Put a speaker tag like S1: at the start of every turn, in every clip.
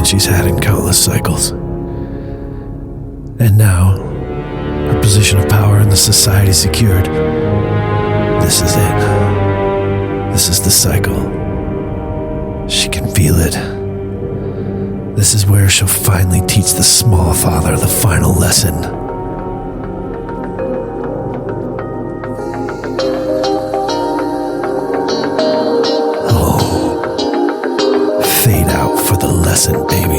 S1: than she's had in countless cycles. And now, her position of power in the society secured. This is it. This is the cycle. She can feel it. This is where she'll finally teach the small father the final lesson. Oh, fade out for the lesson, baby.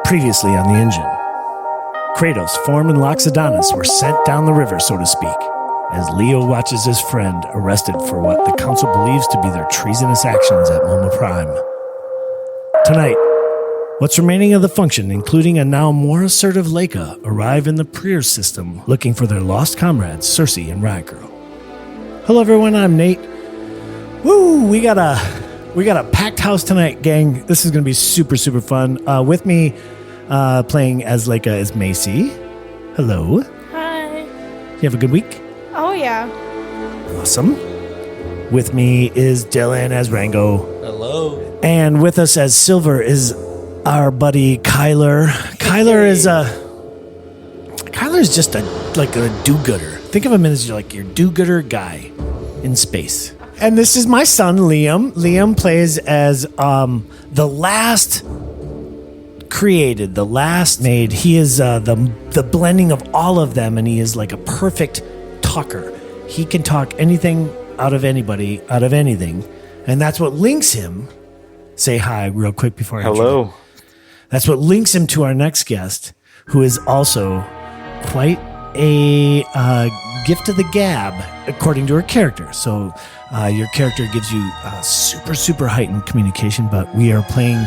S1: Previously on the engine, Kratos, Form, and Loxodonus were sent down the river, so to speak, as Leo watches his friend arrested for what the Council believes to be their treasonous actions at Moma Prime. Tonight, what's remaining of the function, including a now more assertive Leica, arrive in the Prier system looking for their lost comrades, Circe and Riotgirrrl. Hello everyone, I'm Nate. Woo, we got a packed house tonight, gang. This is going to be super, super fun. With me, playing as Leica is Macy. Hello.
S2: Hi.
S1: You have a good week?
S2: Oh, yeah.
S1: Awesome. With me is Dylan as Rango.
S3: Hello.
S1: And with us as Silver is our buddy Kyler. Kyler is just a do-gooder. Think of him as like your do-gooder guy in space. And this is my son, Liam. Liam plays as the last created, the last made. He is the blending of all of them, and he is like a perfect talker. He can talk anything out of anybody, out of anything. And that's what links him. Say hi real quick before I
S4: Hello.
S1: intro. That's what links him to our next guest, who is also quite a gift of the gab, according to her character. So your character gives you super, super heightened communication, but we are playing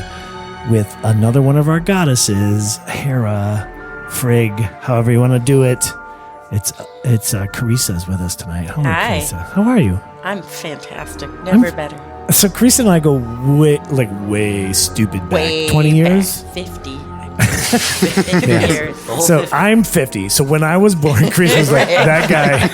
S1: with another one of our goddesses, Hera, Frigg, however you want to do it. It's Carissa's with us tonight. Hello,
S5: Hi.
S1: Carissa. How are you?
S5: I'm fantastic. Never better.
S1: So Carissa and I go way stupid back.
S5: Way
S1: 20 years?
S5: back. 50. 50 years.
S1: So I'm 50. So when I was born, Chris was like, that guy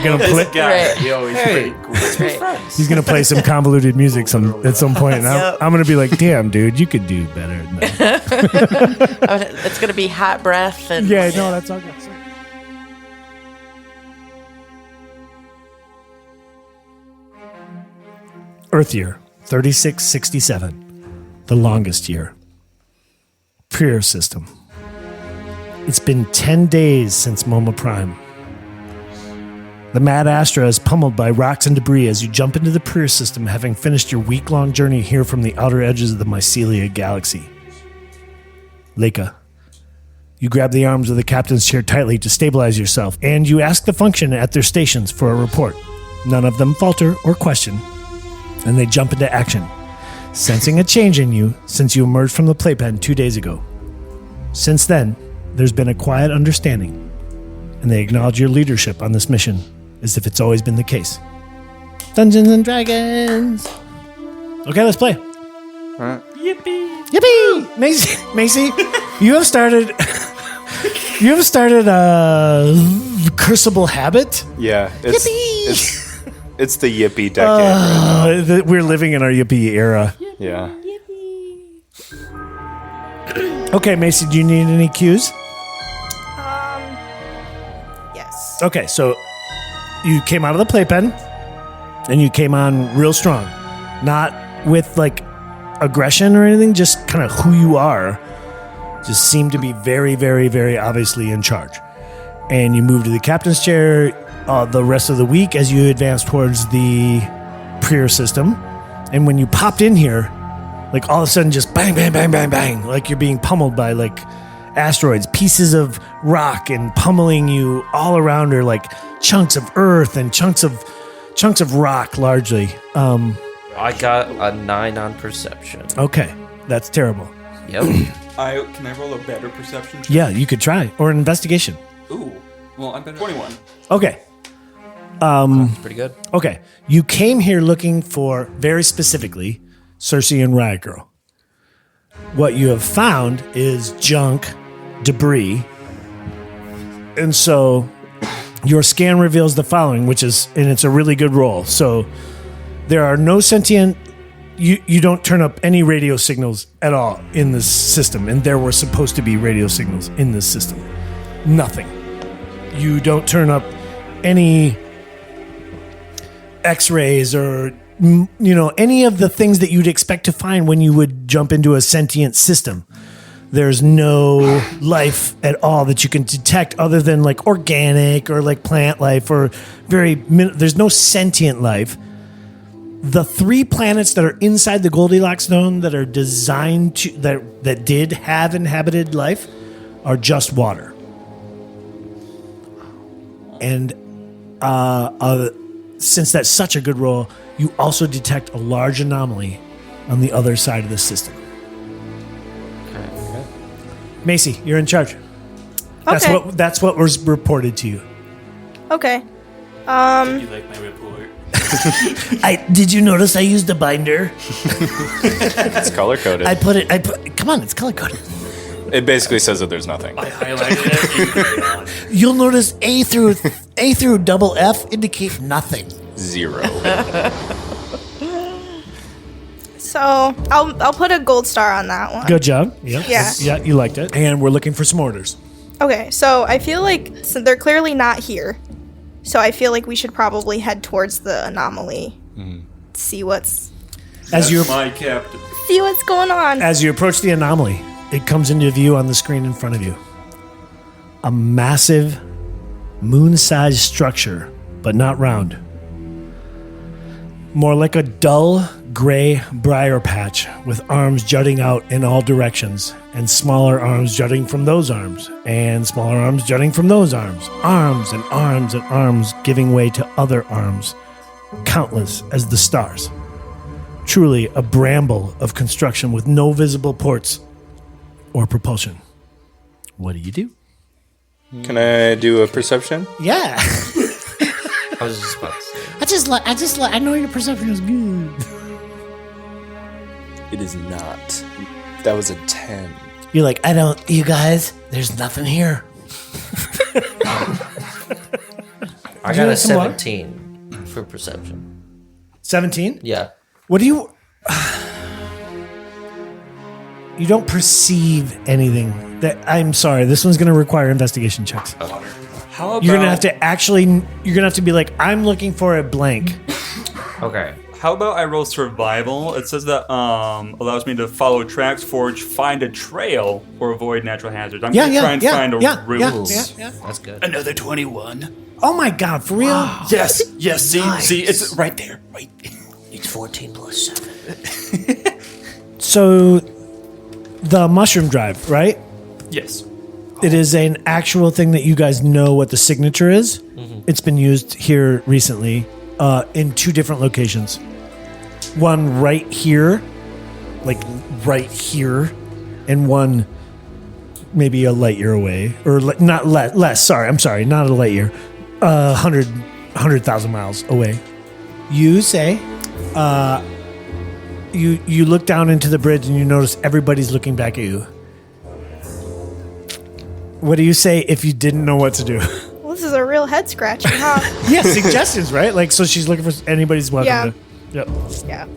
S1: gonna play.
S5: Right.
S4: He always pretty cool.
S5: Right.
S1: He's gonna play some convoluted music at some point, and I'm gonna be like, damn, dude, you could do better than that.
S5: It's going to be hot breath. And
S1: Yeah, no, that's all good. Earth year 3667, the longest year. Prier system. It's been 10 days since Moma Prime. The Mad Astra is pummeled by rocks and debris as you jump into the Prier system, having finished your week-long journey here from the outer edges of the Mycelia galaxy. Leica, you grab the arms of the captain's chair tightly to stabilize yourself, and you ask the function at their stations for a report. None of them falter or question, and they jump into action, sensing a change in you since you emerged from the playpen 2 days ago. Since then, there's been a quiet understanding, and they acknowledge your leadership on this mission as if it's always been the case. Dungeons and Dragons! Okay, let's play.
S5: Yippee.
S1: Yippee! Macy, you have started a curseable habit?
S4: Yeah.
S1: Yippee!
S4: It's the yippee decade.
S1: We're living in our yippee era.
S4: Yeah.
S1: Okay, Macy, do you need any cues?
S2: Yes.
S1: Okay, so you came out of the playpen and you came on real strong. Not with like aggression or anything, just kind of who you are. Just seem to be very, very, very obviously in charge. And you move to the captain's chair the rest of the week as you advance towards the Prier system. And when you popped in here, like all of a sudden just bang, bang, bang, bang, bang, like you're being pummeled by like asteroids, pieces of rock and pummeling you all around her, like chunks of earth and chunks of rock largely.
S3: I got a 9 on perception.
S1: Okay, that's terrible.
S3: Yep. Can I roll a better perception check?
S1: Yeah, you could try. Or an investigation.
S3: Ooh. Well, I'm better. 21.
S1: Okay.
S6: Pretty good.
S1: Okay. You came here looking for, very specifically, Circe and Riotgirrrl. What you have found is junk, debris. And so your scan reveals the following, and it's a really good roll. So there are no sentient, you don't turn up any radio signals at all in this system. And there were supposed to be radio signals in this system. Nothing. You don't turn up any X-rays or, any of the things that you'd expect to find when you would jump into a sentient system. There's no life at all that you can detect other than like organic or like plant life or there's no sentient life. The 3 planets that are inside the Goldilocks zone that are designed to, that did have inhabited life are just water. And since that's such a good roll, you also detect a large anomaly on the other side of the system.
S6: Okay.
S1: Macy, you're in charge.
S2: Okay.
S1: That's what was reported to you.
S2: Okay.
S3: You like my report?
S1: Did you notice I used a binder?
S4: It's color coded.
S1: Come on, it's color coded.
S4: It basically says that there's nothing.
S3: I highlighted it.
S1: You'll notice A through double F indicate nothing.
S4: 0.
S2: So I'll put a gold star on that one.
S1: Good job. Yep.
S2: Yeah.
S1: Yeah, you liked it. And we're looking for some orders.
S2: Okay, so I feel like they're clearly not here. So I feel like we should probably head towards the anomaly. See what's
S3: My captain.
S2: see what's going on.
S1: As you approach the anomaly, it comes into view on the screen in front of you. A massive moon-sized structure, but not round. More like a dull gray briar patch with arms jutting out in all directions, and smaller arms jutting from those arms, and smaller arms jutting from those arms. Arms and arms and arms giving way to other arms, countless as the stars. Truly a bramble of construction with no visible ports or propulsion. What do you do?
S4: Can I do a perception?
S1: Yeah.
S6: I was just about to say.
S1: I know your perception is good.
S4: It is not. That was a 10.
S1: You're like, you guys, there's nothing here.
S6: I got a 17 for perception.
S1: 17?
S6: Yeah.
S1: What do you... You don't perceive anything. I'm sorry, this one's going to require investigation checks.
S3: How about
S1: You're going to have to be like, I'm looking for a blank.
S6: Okay.
S3: How about I roll survival? It says that allows me to follow tracks, forge, find a trail, or avoid natural hazards. I'm going to try and find a route.
S1: Yeah.
S6: That's good.
S3: Another 21.
S1: Oh my God, for real?
S3: Wow. Yes. See,
S6: Nice.
S3: see, it's right there. Right.
S6: It's 14 plus 7.
S1: So, the mushroom drive, right?
S3: Yes.
S1: It is an actual thing that you guys know what the signature is. Mm-hmm. It's been used here recently in 2 different locations. One right here, like right here, and one maybe a light year away, or not less. Sorry, not a light year. 100,000 miles away. You say, you look down into the bridge and you notice everybody's looking back at you. What do you say if you didn't know what to do?
S2: Well, this is a real head scratcher, huh?
S1: Yeah, suggestions, right? Like, so she's looking for anybody's welcome
S2: Yeah.
S1: to. Yep.
S2: Yeah.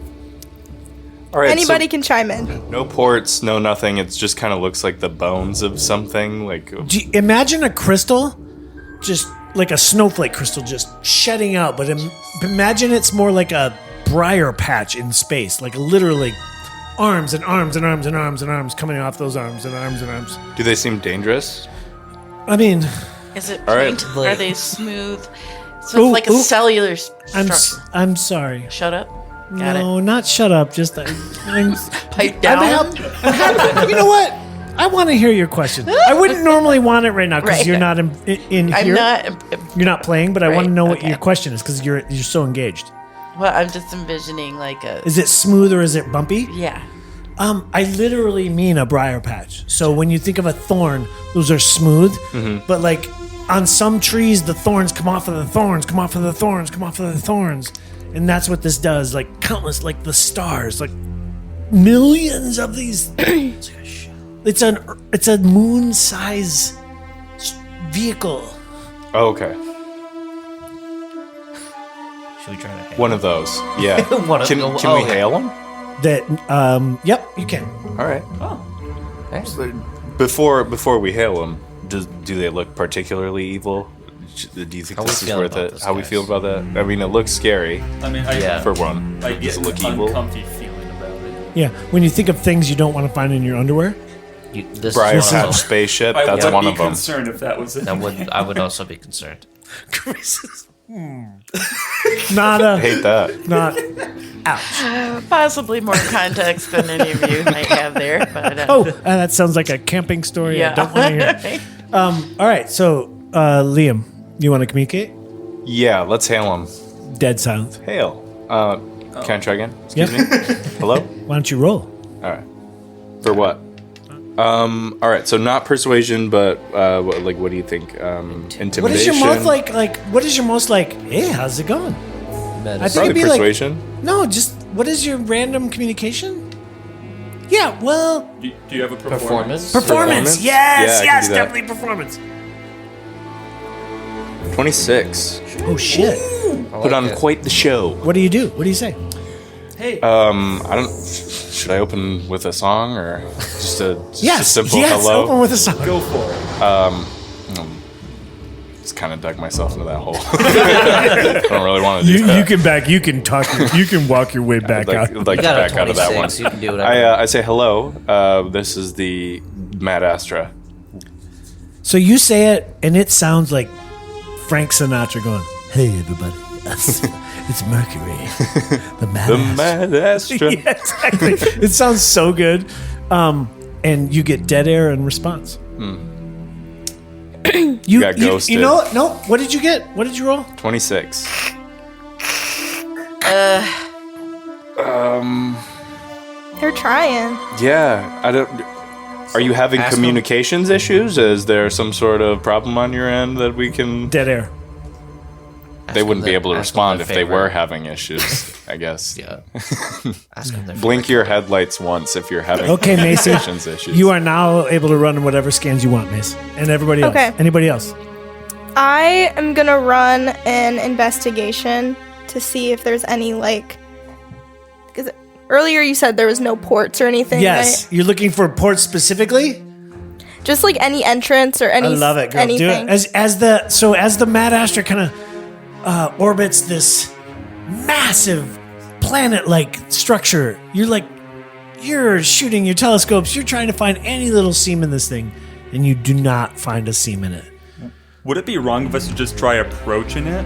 S4: All right.
S2: Anybody can chime in.
S4: No ports, no nothing. It just kind of looks like the bones of something. Like
S1: Imagine a crystal, just like a snowflake crystal, just shedding out. But imagine it's more like a briar patch in space, like literally arms and arms and arms and arms and arms coming off those arms and arms and arms.
S4: Do they seem dangerous?
S1: I mean,
S5: Is it
S4: All right.
S5: paint? Are they smooth? So it's like a cellular structure.
S1: I'm sorry.
S5: Shut up. Got
S1: No, not shut up. Just I'm
S5: Pipe down.
S1: you know what? I want to hear your question. I wouldn't normally want it right now because
S5: Right.
S1: you're not in here.
S5: I'm not.
S1: You're not playing, but I want
S5: Right,
S1: to know what
S5: okay.
S1: your question is because you're so engaged.
S5: Well, I'm just envisioning like a.
S1: Is it smooth or is it bumpy?
S5: Yeah.
S1: I literally mean a briar patch. So when you think of a thorn, those are smooth, but like on some trees, the thorns come off of the thorns, come off of the thorns, come off of the thorns. And that's what this does. Like countless, like the stars, like millions of these. It's a moon-size vehicle.
S4: Oh, okay.
S6: Should we try to hail
S4: One of those. Yeah. Can we hail them?
S1: Yep, you can.
S4: All right.
S6: Thanks.
S4: Before we hail them, do they look particularly evil? Do you think this is worth it? How we feel about that? I mean, it looks scary.
S3: I mean,
S4: for one.
S3: I get
S4: Does it look
S3: an
S4: evil?
S3: uncomfy feeling about it.
S1: Yeah, when you think of things you don't want to find in your underwear.
S4: Briar Patch spaceship. That's one of them.
S3: I would be concerned if that was it.
S6: I would also be concerned.
S1: Not
S4: hate that.
S1: Not. Ouch.
S5: Possibly more context than any of you might have there. But,
S1: that sounds like a camping story.
S5: Yeah.
S1: I don't want to hear. All right, so Liam, you want to communicate?
S4: Yeah, let's hail them.
S1: Dead silence.
S4: Hail. Can I try again? Excuse me? Hello?
S1: Why don't you roll?
S4: All right. For what? All right, so not persuasion, but what do you think? Intimidation.
S1: What is your most like? What is your most like? Hey, how's it going? I think
S4: Probably
S1: it'd be
S4: persuasion.
S1: No, just what is your random communication? Yeah, well,
S3: Do you have a performance?
S1: Performance.
S4: Yeah,
S1: Yes,
S4: I can
S1: yes,
S4: do that.
S1: definitely performance.
S4: 26.
S1: Oh shit!
S4: Put on quite the show.
S1: What do you do? What do you say?
S3: Hey.
S4: I don't. Should I open with a song or just a simple hello?
S1: Open with a song.
S3: Go for it.
S4: Just kind of dug myself into that hole. I don't really want to do that.
S1: You can talk. You can walk your way back out.
S4: I'd like to back out of that one.
S6: You can do whatever.
S4: I say hello. This is the Mad Astra.
S1: So you say it, and it sounds like Frank Sinatra going, "Hey, everybody, it's Mercury, the Mad Astra."
S4: Astra.
S1: Yeah, exactly. It sounds so good. And you get dead air in response. You
S4: got ghosted.
S1: You know, no. What did you get? What did you roll?
S4: 26.
S2: They're trying.
S4: Yeah, I don't. Are you having
S6: Ask
S4: communications issues? Is there some sort of problem on your end that we can?
S1: Dead air.
S4: They wouldn't be able to
S6: ask them
S4: respond
S6: their
S4: if they
S6: favorite.
S4: were having issues, I guess.
S6: Yeah. Ask them their
S4: Blink your headlights once if you're having
S1: Okay, Mason.
S4: communications issues.
S1: You are now able to run whatever scans you want, Mace, and everybody else.
S2: Okay.
S1: Anybody else?
S2: I am gonna run an investigation to see if there's any because earlier you said there was no ports or anything.
S1: Yes.
S2: right?
S1: You're looking for ports specifically.
S2: Just like any entrance or any.
S1: I love it, girl.
S2: Anything.
S1: Do it. As the Mad Astra kind of orbits this massive planet-like structure, you're shooting your telescopes. You're trying to find any little seam in this thing, and you do not find a seam in it.
S3: Would it be wrong of us to just try approaching it?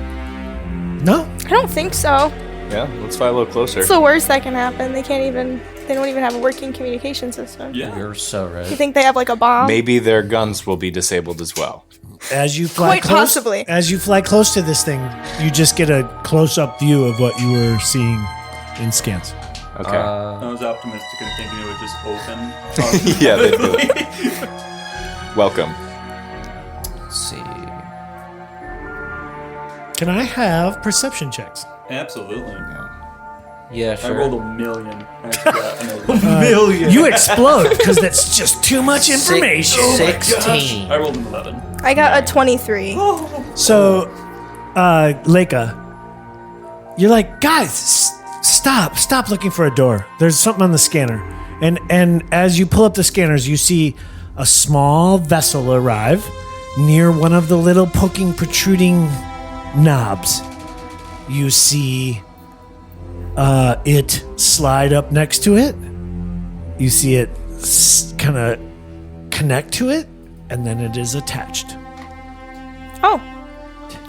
S1: No.
S2: I don't think so.
S4: Yeah, let's fly a little closer.
S2: It's the worst that can happen. They don't even have a working communication system.
S3: Yeah.
S6: You're so right.
S2: You think they have like a bomb?
S4: Maybe their guns will be disabled as well.
S1: As you fly
S2: Quite
S1: close,
S2: possibly.
S1: As you fly close to this thing, you just get a close-up view of what you were seeing in scans.
S4: Okay.
S3: I was optimistic and thinking it would just open.
S4: Yeah, they do. Welcome.
S6: Let's see.
S1: Can I have perception checks?
S3: Absolutely.
S6: Yeah,
S3: I
S6: sure.
S3: rolled a million. I actually got an 11.
S1: You explode because that's just too much information.
S6: 16.
S3: I rolled an 11.
S2: I got a 23.
S1: So, Leica, you're like, guys, stop looking for a door. There's something on the scanner. And as you pull up the scanners, you see a small vessel arrive near one of the little protruding knobs. You see it slide up next to it. You see it kind of connect to it, and then it is attached.
S2: Oh,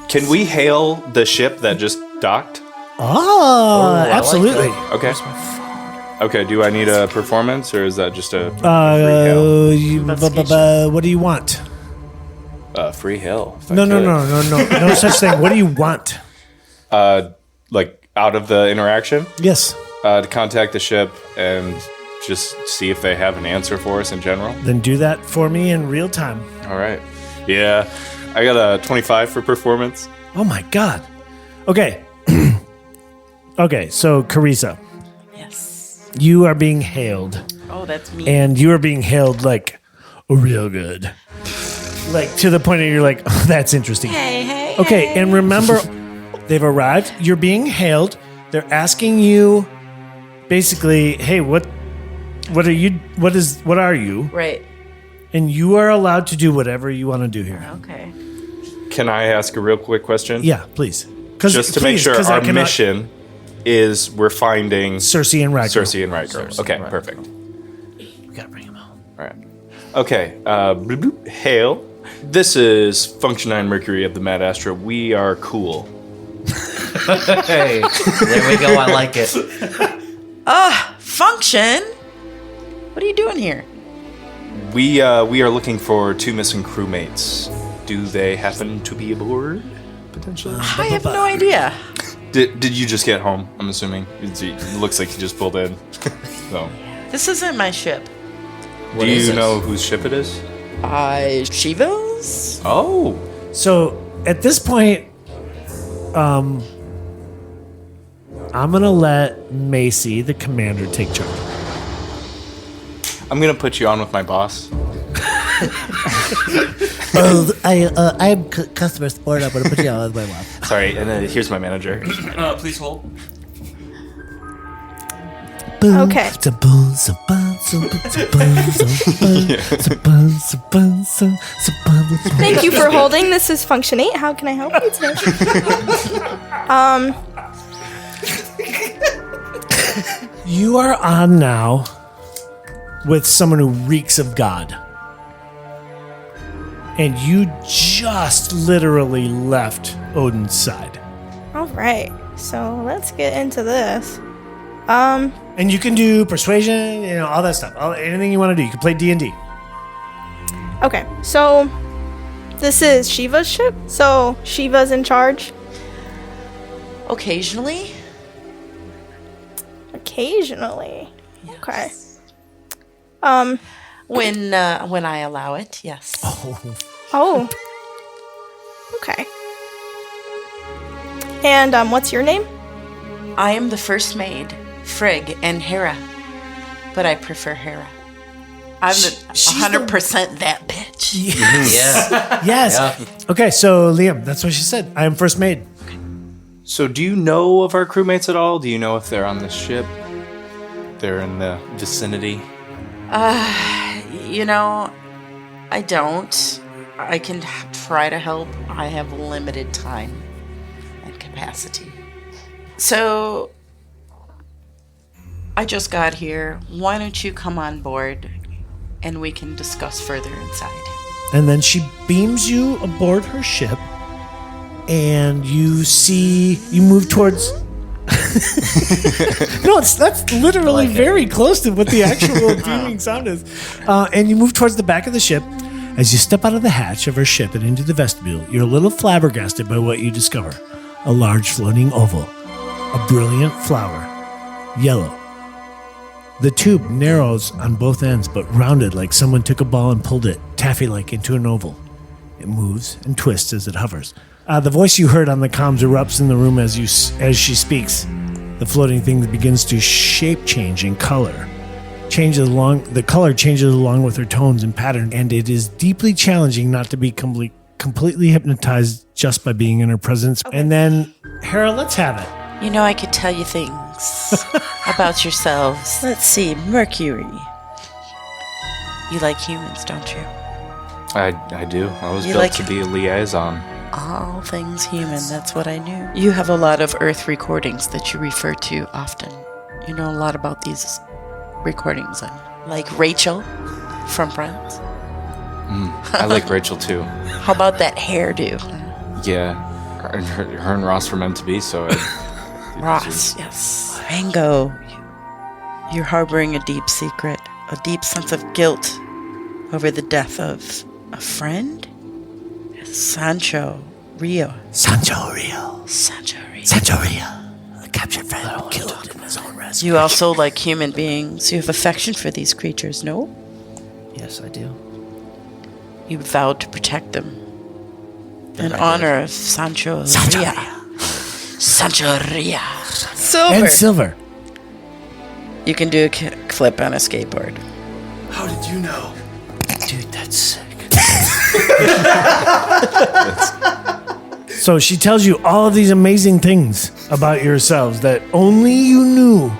S4: Can we hail the ship that just docked?
S1: Oh,
S6: I like
S1: absolutely.
S6: that.
S4: Okay. Okay, do I need a performance or is that just a
S1: What do you want?
S4: free hail? if I
S1: No,
S4: could.
S1: no such thing. What do you want?
S4: Like out of the interaction?
S1: Yes.
S4: To contact the ship and just see if they have an answer for us in general?
S1: Then do that for me in real time.
S4: All right. Yeah. I got a 25 for performance.
S1: Oh my god. Okay. Okay, so Carissa.
S5: Yes.
S1: You are being hailed.
S5: Oh, that's me.
S1: And you are being hailed like real good. Like to the point that you're like, oh, that's interesting.
S5: Hey.
S1: Okay, and remember, they've arrived. You're being hailed. They're asking you basically, hey, what are you? What are you?
S5: Right.
S1: And you are allowed to do whatever you want to do here.
S5: Okay.
S4: Can I ask a real quick question?
S1: Yeah, please.
S4: Just to make sure our mission is we're finding
S1: Circe and Riotgirrrl.
S4: Circe and Riotgirrrl. Okay, perfect.
S6: We gotta bring him home.
S4: All right. Okay. Bloop, bloop. Hail. This is Function 9 Mercury of the Mad Astra. We are cool.
S6: Hey, there we go. I like it.
S5: Function? What are you doing here?
S4: We are looking for 2 missing crewmates. Do they happen to be aboard, potentially?
S5: I have no idea.
S4: Did you just get home, I'm assuming? It looks like you just pulled in. So.
S5: This isn't my ship.
S4: Do you know whose ship it is?
S5: Shiva's?
S4: Oh.
S1: So at this point, I'm gonna let Macy, the commander, take charge.
S4: I'm gonna put you on with my boss.
S7: I'm customer support. I'm gonna put you on with my boss.
S4: Sorry, and then here's my manager.
S3: Please hold.
S2: Okay. Thank you for holding. This is Function 8. How can I help you today?
S1: You are on now with someone who reeks of God. And you just literally left Odin's side.
S2: All right. So let's get into this.
S1: And you can do persuasion, all that stuff. Anything you want to do. You can play D&D.
S2: Okay. So this is Shiva's ship. So Shiva's in charge.
S5: Occasionally.
S2: Occasionally. Okay.
S5: When I allow it, yes.
S2: Oh. Okay. And what's your name?
S5: I am the first maid, Frigg and Hera, but I prefer Hera. I'm 100% that bitch.
S6: Yeah.
S1: Yes.
S6: Yeah.
S1: Okay, so Liam, that's what she said. I am first maid.
S4: So do you know of our crewmates at all? Do you know if they're on this ship? They're in the vicinity?
S5: I don't. I can try to help. I have limited time and capacity. So, I just got here. Why don't you come on board and we can discuss further inside?
S1: And then she beams you aboard her ship, and you move towards... No, that's literally very close to what the actual beaming sound is. And you move towards the back of the ship. As you step out of the hatch of her ship and into the vestibule, you're a little flabbergasted by what you discover. A large floating oval. A brilliant flower. Yellow. The tube narrows on both ends, but rounded like someone took a ball and pulled it, taffy-like, into an oval. It moves and twists as it hovers. The voice you heard on the comms erupts in the room as she speaks. The floating thing begins to shape change in color. The color changes along with her tones and pattern, and it is deeply challenging not to be completely hypnotized just by being in her presence. Okay. And then, Hera, let's have it.
S5: I could tell you things about yourselves. Let's see, Mercury. You like humans, don't you?
S4: I do. I was built to be a liaison.
S5: All things human, that's what I knew. You have a lot of Earth recordings that you refer to often. You know a lot about these recordings. Like Rachel from Friends.
S4: I like Rachel too.
S5: How about that hairdo?
S4: Yeah, her and Ross were meant to be, so...
S5: Ross, yes. Rango, you're harboring a deep secret, a deep sense of guilt over the death of a friend? Sancho Rio.
S1: Sancho Rio.
S7: captured friend killed in his own rescue.
S5: You also like human beings. You have affection for these creatures, no?
S6: Yes, I do.
S5: You vowed to protect them. In honor of Sancho Ria. Sancho Ria. Silver.
S1: And silver.
S5: You can do a kickflip on a skateboard.
S3: How did you know?
S6: Dude, that's sick.
S1: So she tells you all of these amazing things about yourselves that only you knew.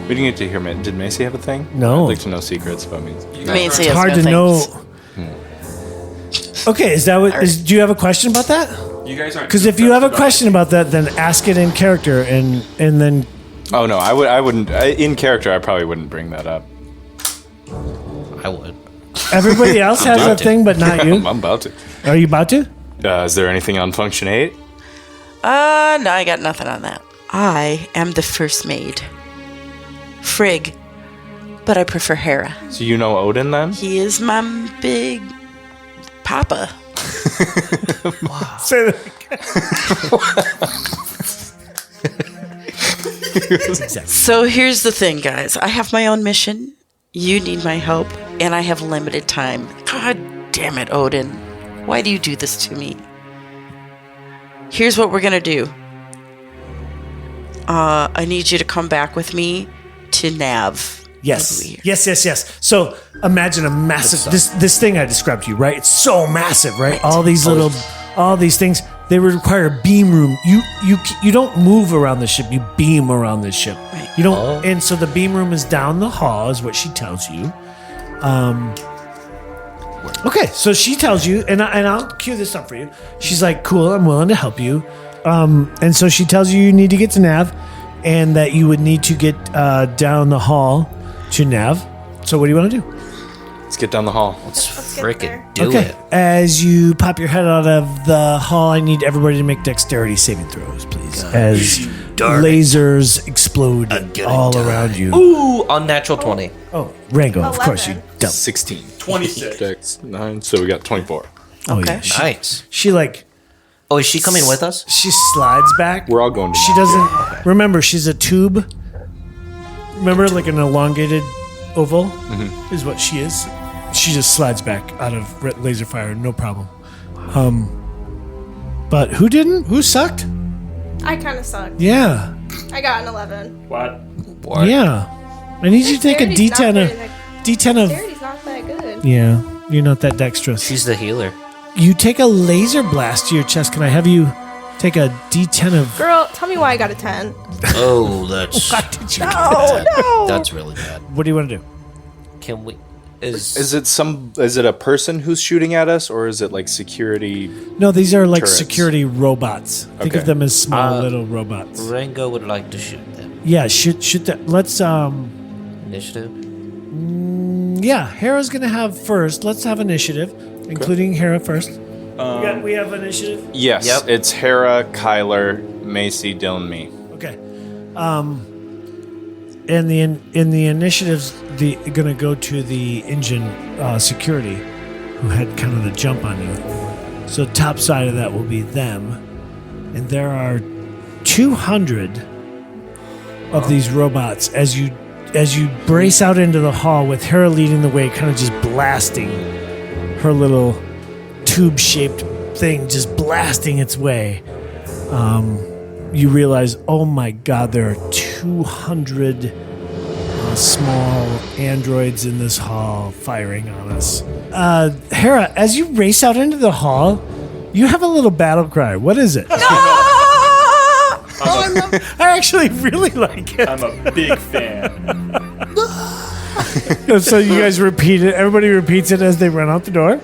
S4: We didn't get to hear. Did Macy have a thing?
S1: No.
S4: I'd like to know secrets about Macy.
S5: Macy
S1: It's
S5: has
S1: hard
S5: no
S1: to
S5: things.
S1: know. Okay, is that what? Do you have a question about that?
S3: You guys aren't.
S1: Because if you have a question about that, then ask it in character, and then.
S4: Oh no, I wouldn't. In character, I probably wouldn't bring that up.
S6: I would.
S1: Everybody else has a thing, but not you.
S4: I'm about to.
S1: Are you about to?
S4: Is there anything on Function 8?
S5: No, I got nothing on that. I am the first maid. Frigg. But I prefer Hera.
S4: So you know Odin then?
S5: He is my big papa.
S1: Say that again.
S5: So here's the thing, guys. I have my own mission. You need my help. And I have limited time. God damn it, Odin. Why do you do this to me? Here's what we're going to do. I need you to come back with me to Nav.
S1: Yes. So imagine a massive this thing I described to you, right? It's so massive, right? All these all these things. They require a beam room. You don't move around the ship. You beam around the ship.
S5: Right.
S1: You don't. And so the beam room is down the hall, is what she tells you. Okay, so she tells you, and I'll cue this up for you. She's like, "Cool, I'm willing to help you." And so she tells you need to get to Nav, and that you would need to get down the hall to Nav. So what do you want to do?
S4: Let's get down the hall.
S6: Let's
S2: get
S6: frickin'
S2: there.
S6: do it.
S1: As you pop your head out of the hall, I need everybody to make dexterity saving throws, please. As lasers explode all around you.
S6: Ooh, unnatural 20.
S1: Oh, Rango, of course you dump.
S4: 16.
S3: 26.
S4: Dex, 9, so we got 24.
S1: Oh,
S5: Okay.
S1: yeah.
S6: Nice.
S1: She like
S6: Oh, is she coming with us?
S1: she slides back.
S4: We're all going to
S1: She doesn't remember. She's a tube. Remember, like an elongated oval is what she is. She just slides back out of laser fire, no problem. But who didn't? Who sucked?
S2: I kind of sucked.
S1: Yeah,
S2: I got an 11.
S3: What?
S1: yeah. I need you to take a D10 of D10 of.
S2: Dexterity's not that good.
S1: Yeah, you're not that dexterous.
S6: She's the healer.
S1: You take a laser blast to your chest. Can I have you take a D10 of?
S2: Girl, tell me why I got a 10.
S6: Oh, that's
S1: What did you get?
S2: No.
S6: that's really bad.
S1: What do you want to do?
S6: Can we?
S4: Is it a person who's shooting at us, or is it like security?
S1: No, these are like
S4: Turrets.
S1: security robots. Think
S4: Okay.
S1: of them as small little robots.
S6: Rango would like to shoot them.
S1: Yeah, shoot that. Let's
S6: Initiative.
S1: yeah, Hera's gonna have first. Let's have initiative, including Hera first. We have initiative.
S4: Yes,
S6: Yep.
S4: it's Hera, Kyler, Macy, Dylan, me.
S1: Okay. And in the initiatives, gonna go to the engine security, who had kind of the jump on you. So top side of that will be them, and there are 200 of these robots as you brace out into the hall with Hera leading the way, kind of just blasting her little tube-shaped thing, just blasting its way. You realize, oh my God, there are 200 small androids in this hall firing on us. Hera, as you race out into the hall, you have a little battle cry. What is it? I actually really like it.
S3: I'm a big fan.
S1: So you guys repeat it. Everybody repeats it as they run out the door.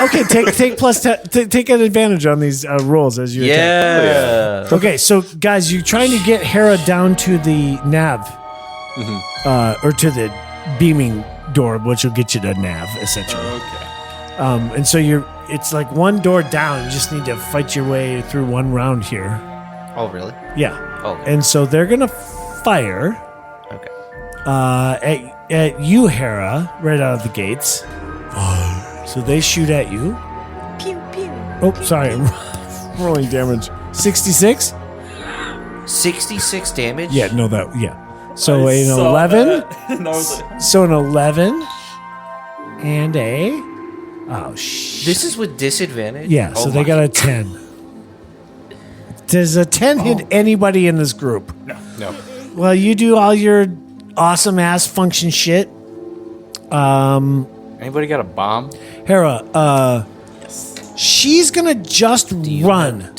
S1: Okay, take plus 10, take an advantage on these rolls as you attack.
S6: Yeah.
S1: Okay, so guys, you're trying to get Hera down to the nav, or to the beaming door, which will get you to nav essentially.
S3: Okay.
S1: And so it's like one door down. You just need to fight your way through one round here.
S6: Oh, really?
S1: Yeah.
S6: Oh.
S1: And so they're gonna fire
S6: Okay.
S1: at you, Hera, right out of the gates. So they shoot at you.
S2: Pew, pew.
S1: Oh, sorry. I'm rolling damage. 66?
S6: 66 damage?
S1: Yeah, no, yeah. So an 11. So an 11 and a. Oh, shit.
S6: This is with disadvantage?
S1: Yeah, so they got a 10. Does a 10 hit anybody in this group?
S4: No.
S1: Well, you do all your awesome ass function shit.
S4: Anybody got a bomb?
S1: Hera, she's gonna just run.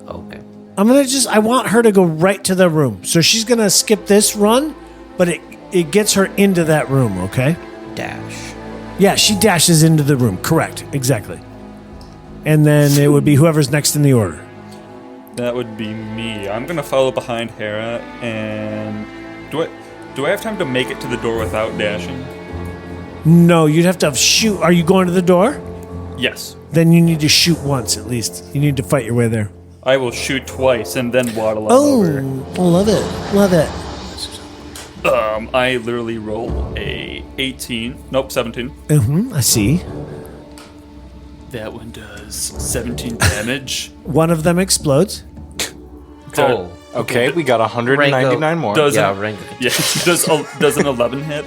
S6: Okay.
S1: I want her to go right to the room. So she's gonna skip this run, but it gets her into that room, okay?
S6: Dash.
S1: Yeah, she dashes into the room. Correct. Exactly. And then it would be whoever's next in the order.
S3: That would be me. I'm gonna follow behind Hera, and do I have time to make it to the door without dashing?
S1: No, you'd have to shoot. Are you going to the door?
S3: Yes.
S1: Then you need to shoot once at least. You need to fight your way there.
S3: I will shoot twice and then waddle on over.
S7: Love it. Love it.
S3: I literally roll a 18. Nope, 17.
S1: I see.
S3: That one does 17 damage.
S1: One of them explodes.
S6: Oh.
S4: Okay, we got 199 more.
S3: Does an 11 hit?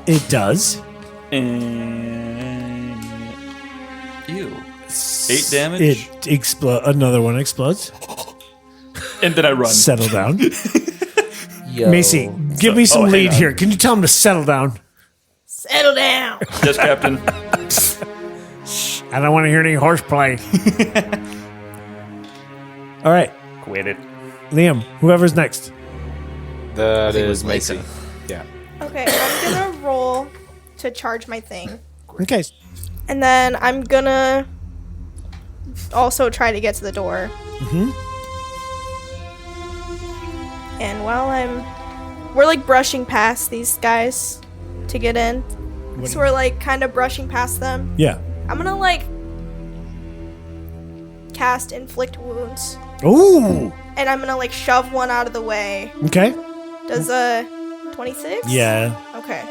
S1: It does.
S3: And ew. 8 damage.
S1: It explodes. Another one explodes.
S3: And then I run.
S1: Settle down.
S6: Yo.
S1: Macy, give me some
S3: hang
S1: lead
S3: on.
S1: here. Can you tell him to settle down?
S2: Settle down.
S3: Yes, Captain.
S1: I don't want to hear any horseplay. All right,
S3: Quit it.
S1: Liam, whoever's next.
S4: That
S6: it
S4: is
S6: was
S4: Macy.
S6: Lisa.
S4: Yeah.
S2: Okay, I'm gonna roll to charge my thing.
S1: Okay.
S2: And then I'm gonna also try to get to the door. And while we're like brushing past these guys to get in. So we're like kind of brushing past them.
S1: Yeah.
S2: I'm gonna like cast inflict wounds.
S1: Ooh.
S2: And I'm gonna like shove one out of the way.
S1: Okay.
S2: Does a 26?
S1: Yeah.
S2: Okay.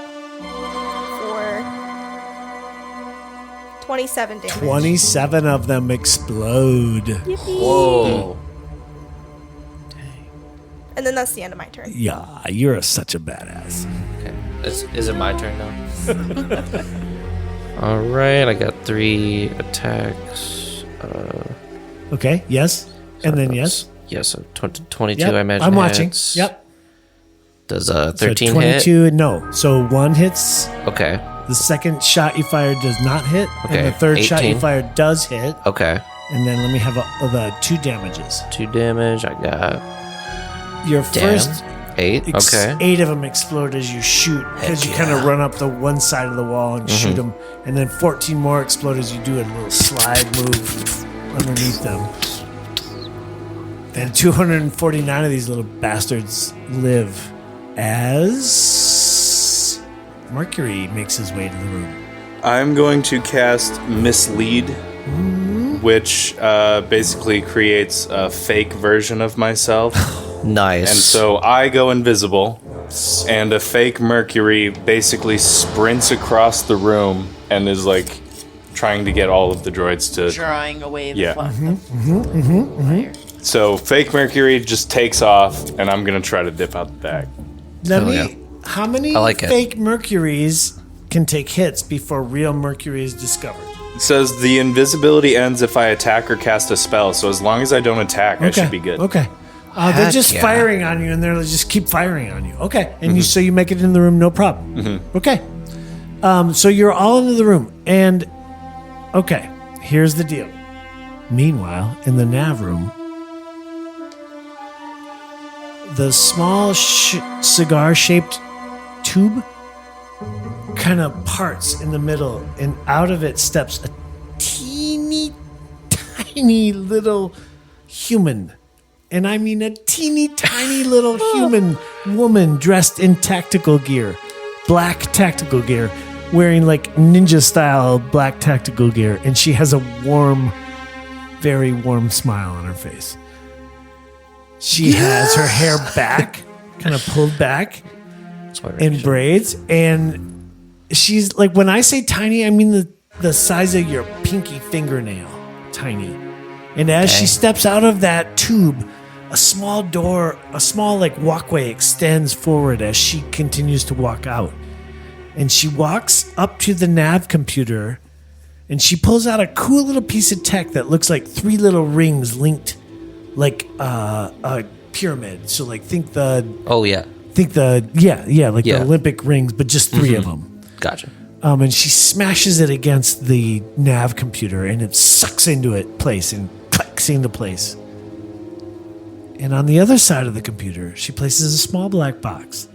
S2: For 27 damage.
S1: 27 of them explode.
S2: Yippee.
S6: Whoa.
S2: And then that's the end of my turn.
S1: Yeah, you're such a badass.
S6: Okay. Is it my turn now? All right, I got 3 attacks.
S1: Okay. Yes. And then yes.
S6: Yes, so 22
S1: Yep.
S6: I imagine.
S1: I'm watching.
S6: hits.
S1: Yep.
S6: Does 13
S1: so 22,
S6: hit?
S1: No. So one hits.
S6: Okay.
S1: The second shot you fired does not hit.
S6: Okay,
S1: And the third shot you
S6: 18.
S1: fired does hit.
S6: Okay.
S1: And then let me have the 2 damages.
S6: 2 damage. I got
S1: Your first
S6: 8. Okay.
S1: 8 of them explode as you shoot because you
S6: Heck
S1: kind of
S6: yeah.
S1: run up the one side of the wall and shoot them, and then 14 more explode as you do a little slide move underneath them. And 249 of these little bastards live as Mercury makes his way to the room.
S4: I'm going to cast Mislead, which basically creates a fake version of myself.
S6: Nice.
S4: And so I go invisible, and a fake Mercury basically sprints across the room and is like trying to get all of the droids to.
S5: Drawing away the
S4: Yeah.
S5: fire.
S4: So fake Mercury just takes off, and I'm gonna try to dip out the back.
S1: Let
S6: Oh,
S1: me.
S6: yeah.
S1: How many
S6: I like it.
S1: fake Mercuries can take hits before real Mercury is discovered?
S4: It says the invisibility ends if I attack or cast a spell. So as long as I don't attack, I should be good.
S1: Okay. They're
S6: Heck
S1: just
S6: yeah.
S1: firing on you, and they'll just keep firing on you. Okay, and so you make it in the room, no problem. Okay. So you're all into the room, and okay, here's the deal. Meanwhile, in the nav room, the small cigar-shaped tube kind of parts in the middle, and out of it steps a teeny tiny little human. And I mean a teeny tiny little human woman dressed in tactical gear, black tactical gear, wearing like ninja style black tactical gear. And she has a warm, very warm smile on her face. She has her hair back, kind of pulled back in braids. And she's like, when I say tiny, I mean the size of your pinky fingernail, tiny. And as she steps out of that tube, a small like walkway extends forward as she continues to walk out. And she walks up to the nav computer and she pulls out a cool little piece of tech that looks like 3 little rings linked like a pyramid. So like think the Olympic rings, but just 3 of them.
S6: Gotcha.
S1: And she smashes it against the nav computer and it sucks into it place and clicks into place. And on the other side of the computer, she places a small black box.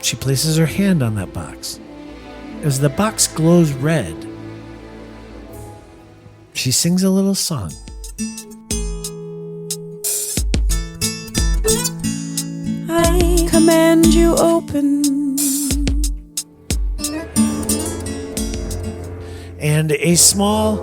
S1: She places her hand on that box. As the box glows red, she sings a little song.
S8: I command you open.
S1: And a small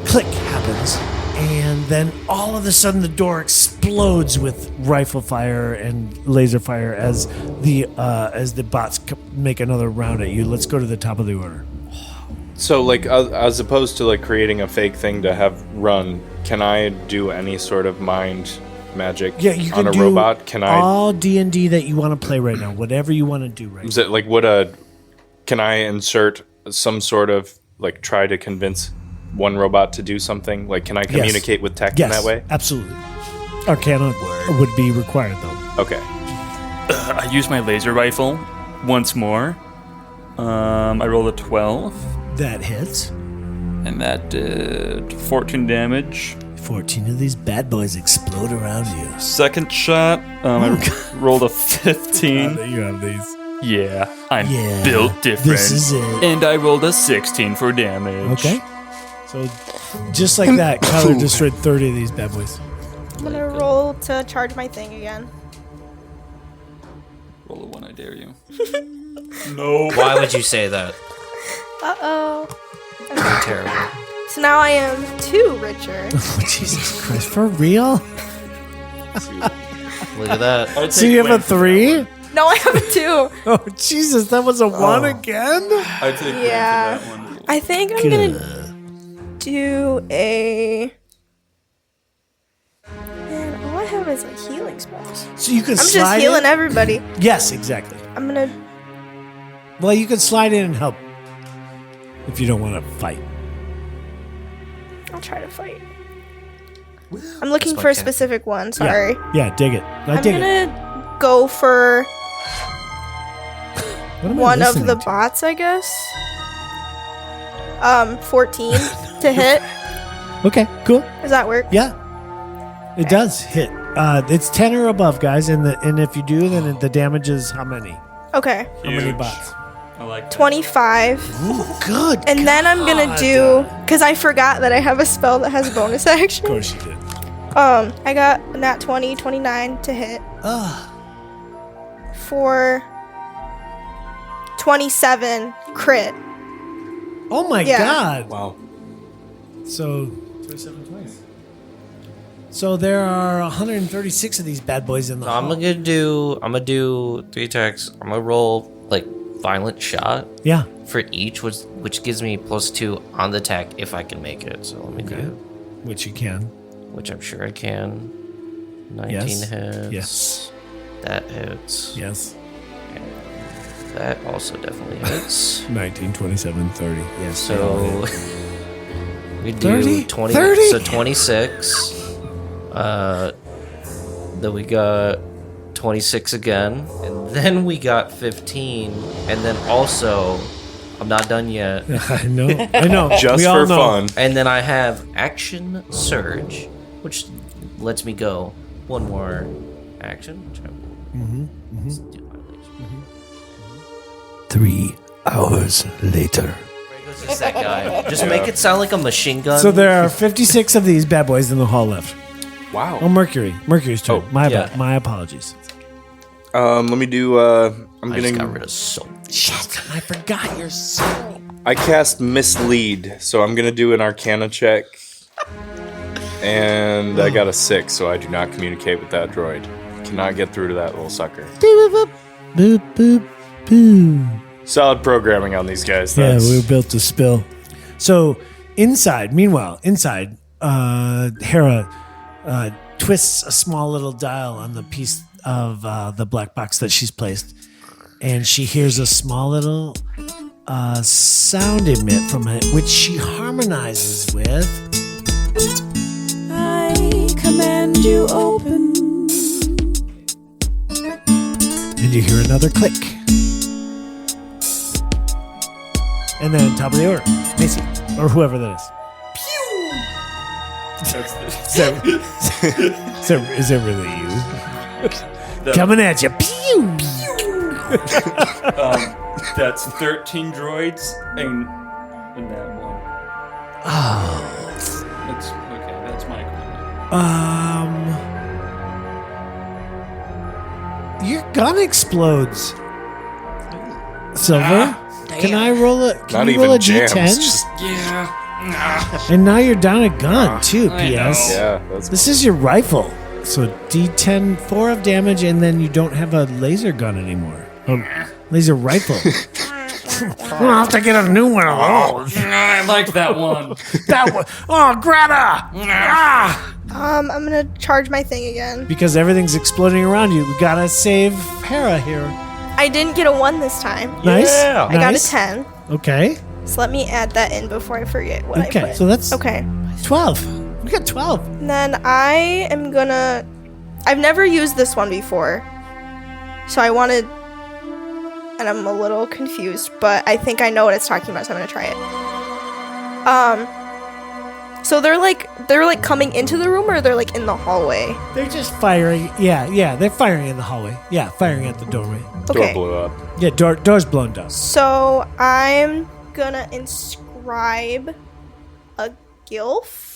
S1: click happens, and then all of a sudden the door explodes with rifle fire and laser fire as the bots make another round at you. Let's go to the top of the order.
S4: So, like, as opposed to like creating a fake thing to have run, can I do any sort of mind magic
S1: you can
S4: on a
S1: do
S4: robot? Can I
S1: all D&D that you want to play right now? Whatever you want to do right now.
S4: Is it like can I insert some sort of like try to convince one robot to do something? Like, can I communicate with tech in that way?
S1: Absolutely. Arcana would be required though.
S4: Okay.
S3: I use my laser rifle once more. I rolled a 12.
S1: That hits.
S3: And that did 14 damage.
S1: 14 of these bad boys explode around you.
S3: Second shot, I rolled a 15.
S1: You have these.
S3: Yeah, I'm built different.
S1: This is it.
S3: And I rolled a 16 for damage.
S1: Okay. So, just like that, Kyler destroyed 30 of these bad boys.
S2: I'm gonna roll to charge my thing again.
S3: Roll a 1, I dare you. No.
S6: Why would you say that?
S2: Uh-oh.
S6: Terrible.
S2: So now I am 2 richer.
S1: Oh, Jesus Christ. For real?
S6: Look at that.
S1: So you have a 3?
S2: No, I have a 2.
S1: Oh, Jesus. That was a 1 again?
S3: I take
S2: Yeah.
S3: that one.
S2: I think I'm gonna do a... Man, all I have is like healing spells.
S1: So you can
S2: I'm
S1: slide
S2: just healing
S1: in?
S2: everybody.
S1: Yes, exactly.
S2: I'm gonna...
S1: Well, you can slide in and help if you don't want to fight.
S2: I'll try to fight. I'm looking for a specific one, sorry.
S1: Yeah, dig it. I'm
S2: gonna go for one of the
S1: to?
S2: bots, I guess. 14 to hit.
S1: Okay, cool.
S2: Does that work?
S1: Yeah. It does hit. It's 10 or above, guys, and if you do, then the damage is how many?
S2: Okay.
S1: How many bots?
S3: I like that.
S2: 25.
S1: Ooh, good.
S2: And then I'm gonna do, because I forgot that I have a spell that has bonus action.
S1: Of course you did.
S2: I got a nat 20, 29 to hit. For 27 crit.
S1: Oh my God.
S4: Wow.
S1: So 27 twice. So there are 136 of these bad boys in the hall.
S6: I'm gonna do 3 attacks. I'm gonna roll like violent shot.
S1: Yeah.
S6: For each, which gives me +2 on the attack if I can make it. So let me do,
S1: Which you can.
S6: which I'm sure I can. 19
S1: Yes.
S6: hits.
S1: Yes.
S6: That hits.
S1: Yes.
S6: That also definitely hits.
S1: 19, 27, 30. Yes.
S6: So we do
S1: 30?
S6: 20.
S1: 30?
S6: So 26. Then we got 26 again, and then we got 15, and then also I'm not done yet.
S1: I know.
S4: Just
S1: We all
S4: for
S1: know.
S4: fun.
S6: And then I have action surge, which lets me go one more action. Which I will do my laser.
S1: 3 hours later.
S6: Just that guy. Just make it sound like a machine gun.
S1: So there are 56 of these bad boys in the hall left.
S4: Wow.
S1: Oh, Mercury. Mercury's turn.
S4: Oh,
S1: My apologies.
S4: Let me do. I'm
S6: I just got
S4: gonna.
S6: rid of soul.
S1: Shit, I forgot your soul.
S4: I cast mislead, so I'm gonna do an Arcana check, and I got a 6, so I do not communicate with that droid. Cannot get through to that little sucker.
S1: Boop, boop, boop, boop.
S4: Solid programming on these guys.
S1: Yeah,
S4: That's,
S1: we were built to spill. So Meanwhile, Hera twists a small little dial on the piece of the black box that she's placed, and she hears a small little sound emit from it, which she harmonizes with.
S8: I command you open.
S1: And you hear another click. And then top of the order, Macy, or whoever that is. Is it really you? Coming at you. Pew!
S3: That's 13 droids in that one.
S1: Oh.
S3: That's okay. That's my equipment.
S1: Your gun explodes. Silver, can I roll a? Can
S4: Not
S1: you roll
S4: even
S1: a
S4: jams.
S1: D10?
S4: Just,
S1: And now you're down a gun too. P.S.
S4: yeah, that's
S1: This is your rifle. So D10, 4 of damage, and then you don't have a laser gun anymore. Laser rifle. We'll have to get a new one of those.
S3: I liked that one.
S1: That one. Oh, Greta!
S2: I'm gonna charge my thing again.
S1: Because everything's exploding around you. We gotta save Hera here.
S2: I didn't get a 1 this time.
S1: Nice.
S2: I got a
S1: Nice.
S2: 10.
S1: Okay.
S2: So let me add that in before I forget what I
S1: Okay.
S2: put.
S1: So that's
S2: Okay.
S1: 12. We got 12.
S2: And then I am gonna... I've never used this one before. So I wanted... And I'm a little confused, but I think I know what it's talking about, so I'm gonna try it. So they're like coming into the room, or they're like in the hallway?
S1: They're just firing. Yeah. They're firing in the hallway. Yeah, firing at the doorway.
S2: Okay.
S4: door blew up.
S1: Yeah, door's blown down.
S2: So I'm gonna inscribe a gilf?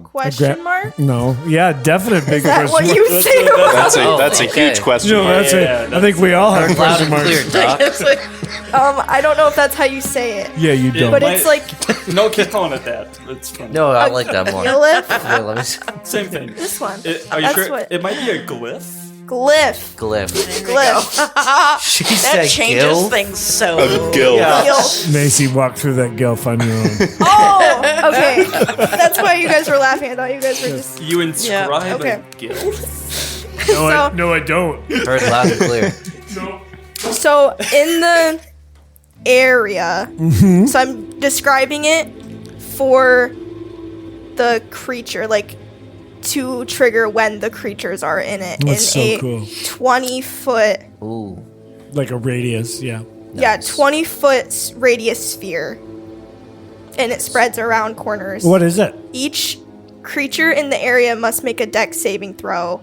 S2: Question mark?
S1: No. Yeah, definite big
S2: Is that
S1: question
S2: what
S1: mark.
S2: you say?
S4: That's a huge question.
S1: No,
S4: mark.
S1: that's it. I think we all have
S6: Loud
S1: question
S6: and clear,
S1: marks.
S6: Doc.
S2: I don't know if that's how you say it.
S1: Yeah, you don't.
S2: But it's like
S3: No, keep calling it that. It's fun.
S6: No, I like that more.
S2: glyph.
S6: Here, let me see.
S3: Same thing.
S2: This one.
S3: Are you
S2: That's
S3: sure?
S2: what-
S3: It might be a glyph.
S2: Glyph.
S6: Glyph.
S2: Glyph.
S6: She
S5: That
S6: said
S5: changes
S6: Gil?
S5: things so.
S4: Gil.
S2: Gilf.
S1: Macy, walk through that gilf on your own.
S2: Oh, okay. That's why you guys were laughing. I thought you guys were just.
S3: You inscribe
S2: Okay.
S3: a glyph.
S1: No, I don't.
S6: Heard loud and clear.
S2: So in the area, so I'm describing it for the creature, like to trigger when the creatures are in it.
S1: That's
S2: in
S1: so
S2: a
S1: cool.
S2: 20-foot,
S6: Ooh.
S1: Like a radius, yeah.
S2: yeah, 20-foot radius sphere, and it spreads around corners.
S1: What is it?
S2: Each creature in the area must make a dex saving throw.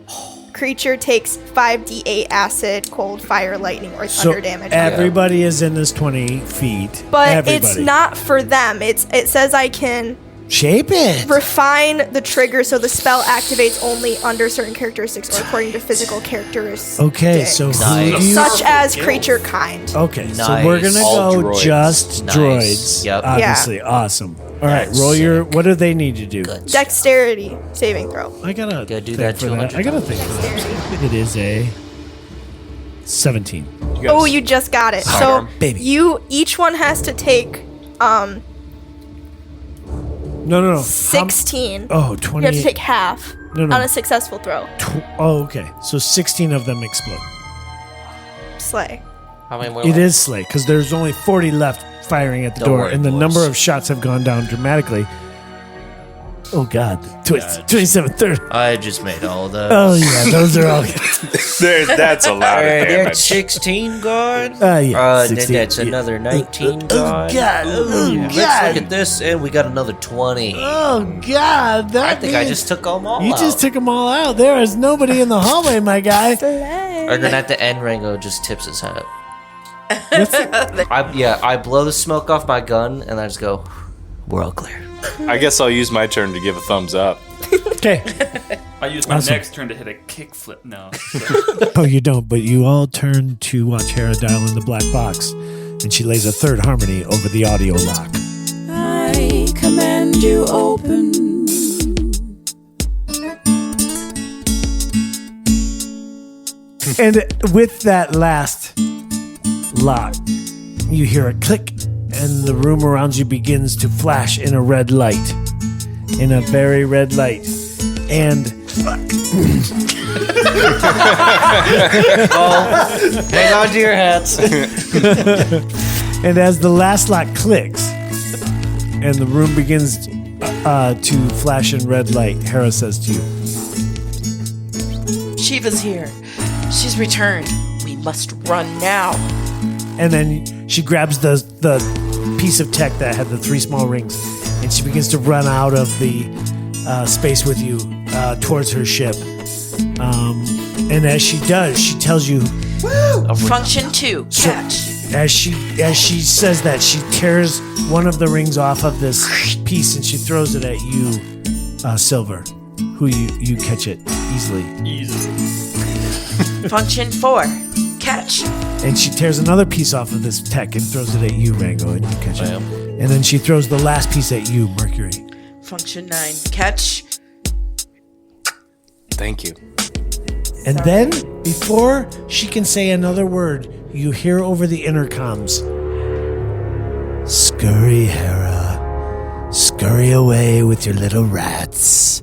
S2: Creature takes 5d8 acid, cold, fire, lightning, or
S1: So
S2: thunder damage.
S1: everybody is in this 20 feet.
S2: But
S1: everybody.
S2: it's not for them. It says I can
S1: Shape it.
S2: refine the trigger so the spell activates only under certain characteristics or according to physical characteristics.
S1: Okay, so who
S6: Nice.
S1: do you...
S2: Such as creature kind.
S1: Okay, so
S6: Nice.
S1: we're gonna
S4: All
S1: go
S4: droids.
S1: just
S6: Nice.
S1: droids.
S6: Yep.
S1: Obviously, awesome. All right,
S6: That's
S1: roll your.
S6: sick.
S1: What do they need to do?
S6: Good.
S2: Dexterity saving throw.
S1: I gotta
S6: Gotta do
S1: think
S6: that
S1: for that.
S6: 200
S1: I gotta think for that. It is a 17.
S2: Oh, you just got it. So
S1: Sidearm, baby.
S2: each one has to take
S1: No.
S2: 16.
S1: Oh,
S2: You
S1: 20.
S2: have to take half
S1: No.
S2: on a successful throw.
S1: Okay, so 16 of them explode.
S2: Slay.
S6: How many more?
S1: It is slay because there's only 40 left firing at the
S6: Don't
S1: door,
S6: worry,
S1: and the
S6: boys.
S1: number of shots have gone down dramatically. Oh God, 27, 30.
S6: I just made all those.
S1: Oh yeah, those are all.
S4: That's a lot of
S6: They're
S4: damage.
S6: 16 gone.
S1: Yeah,
S6: Then
S1: 16,
S6: that's
S1: yeah.
S6: another 19
S1: Oh
S6: gone.
S1: God, oh
S6: Let's
S1: God,
S6: look at this, and we got another 20.
S1: oh God. That
S6: I think I
S1: means
S6: just took them all
S1: You
S6: out.
S1: just took them all out. There is nobody in the hallway, my guy.
S6: Or then at the end, Rango just tips his head. I blow the smoke off my gun, and I just go, we're all clear.
S4: I guess I'll use my turn to give a thumbs up.
S1: Okay.
S3: I use my
S1: Awesome.
S3: next turn to hit a kickflip now.
S1: Oh, you don't, but you all turn to watch Hera dial in the black box, and she lays a third harmony over the audio lock.
S8: I command you open.
S1: And with that last lock, you hear a click and the room around you begins to flash in a red light. In a very red light. And
S6: Hang on to your hats.
S1: and as the last lock clicks and the room begins to flash in red light, Hera says to you,
S5: Shiva's here. She's returned. We must run now.
S1: and then she grabs the piece of tech that had the 3 small rings, and she begins to run out of the space with you towards her ship. And as she does, she tells you,
S5: Function 2, catch.
S1: as she says that, she tears one of the rings off of this piece and she throws it at you, Silver, who you catch it easily.
S5: Function 4, catch.
S1: And she tears another piece off of this tech and throws it at you, Rango, and you catch it. And then she throws the last piece at you, Mercury.
S5: Function 9, catch.
S4: Thank you.
S1: And then, before she can say another word, you hear over the intercoms, "Scurry, Hera. Scurry away with your little rats.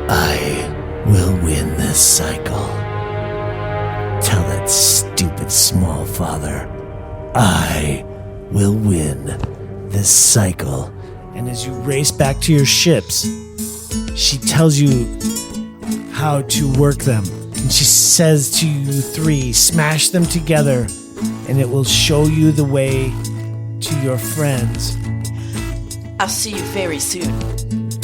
S1: I will win this cycle. Tell that stupid small father I will win this cycle." And as you race back to your ships, she tells you how to work them. And she says to you 3, smash them together, and it will show you the way to your friends.
S5: I'll see you very soon.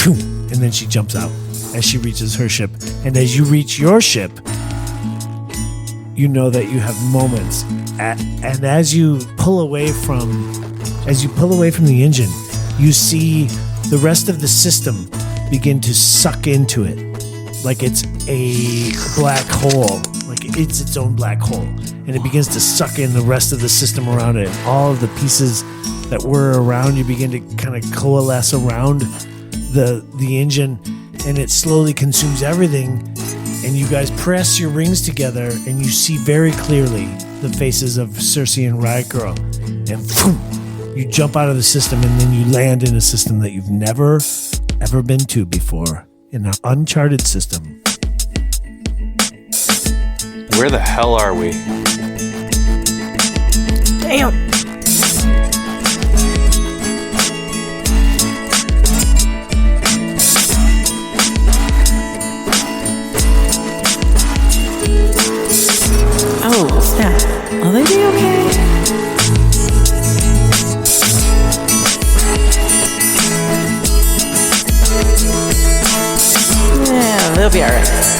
S1: Boom. And then she jumps out as she reaches her ship. And as you reach your ship, you know that you have moments. And as you pull away from the engine, you see the rest of the system begin to suck into it like it's a black hole, like it's its own black hole, and it begins to suck in the rest of the system around it. And all of the pieces that were around you begin to kind of coalesce around the engine, and it slowly consumes everything. And you guys press your rings together, and you see very clearly the faces of Circe and Riotgirrrl, and boom, you jump out of the system, and then you land in a system that you've never ever been to before, in an uncharted system.
S4: Where the hell are we?
S2: Damn.
S8: Oh, snap. Will they be okay? Yeah, they'll be alright.